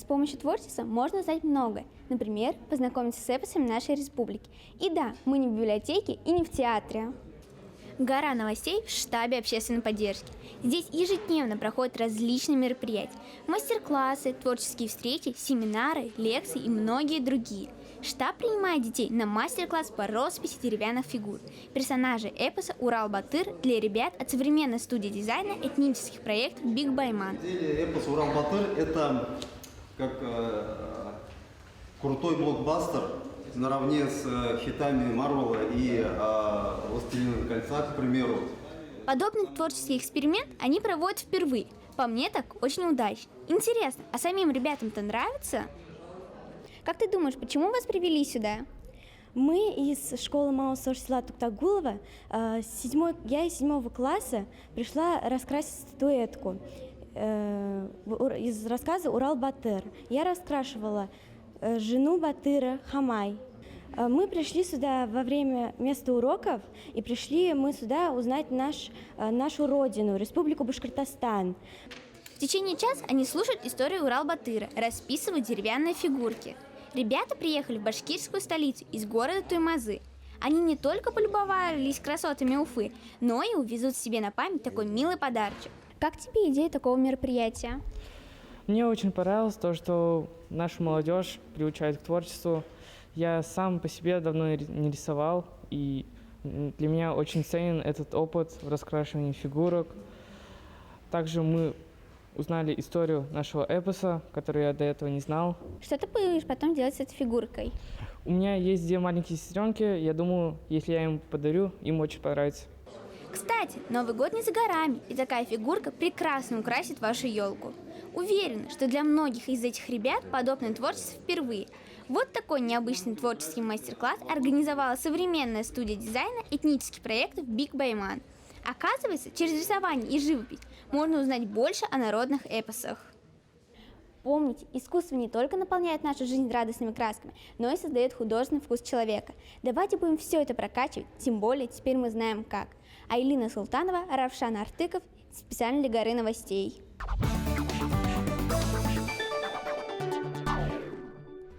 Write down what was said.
С помощью творчества можно узнать многое. Например, познакомиться с эпосами нашей республики. И да, мы не в библиотеке и не в театре. Гора новостей в штабе общественной поддержки. Здесь ежедневно проходят различные мероприятия. Мастер-классы, творческие встречи, семинары, лекции и многие другие. Штаб принимает детей на мастер-класс по росписи деревянных фигур. Персонажи эпоса «Урал-Батыр» для ребят от современной студии дизайна этнических проектов «Биг Байман». Эпос «Урал-Батыр» — это как крутой блокбастер наравне с хитами Марвела и «Властелина кольца», к примеру. Подобный творческий эксперимент они проводят впервые. По мне так очень удачно. Интересно, а самим ребятам-то нравится? Как ты думаешь, почему вас привели сюда? Мы из школы малого села Туктагулова, я из 7 класса пришла раскрасить статуэтку из рассказа «Урал-Батыр». Я раскрашивала жену Батыра Хамай. Мы пришли сюда во время вместо уроков, и пришли мы сюда узнать нашу родину, Республику Башкортостан. В течение часа они слушают историю Урал-Батыра, расписывают деревянные фигурки. Ребята приехали в башкирскую столицу из города Туймазы. Они не только полюбовались красотами Уфы, но и увезут себе на память такой милый подарочек. Как тебе идея такого мероприятия? Мне очень понравилось то, что нашу молодежь приучают к творчеству. Я сам по себе давно не рисовал, и для меня очень ценен этот опыт в раскрашивании фигурок. Также мы узнали историю нашего эпоса, которую я до этого не знал. Что ты будешь потом делать с этой фигуркой? У меня есть 2 маленькие сестренки, я думаю, если я им подарю, им очень понравится. Кстати, Новый год не за горами, и такая фигурка прекрасно украсит вашу елку. Уверена, что для многих из этих ребят подобное творчество впервые. Вот такой необычный творческий мастер-класс организовала современная студия дизайна этнических проектов «Биг Байман». Оказывается, через рисование и живопись можно узнать больше о народных эпосах. Помните, искусство не только наполняет нашу жизнь радостными красками, но и создает художественный вкус человека. Давайте будем все это прокачивать, тем более теперь мы знаем как. Айлина Султанова, Равшан Артыков, специально для Горы новостей.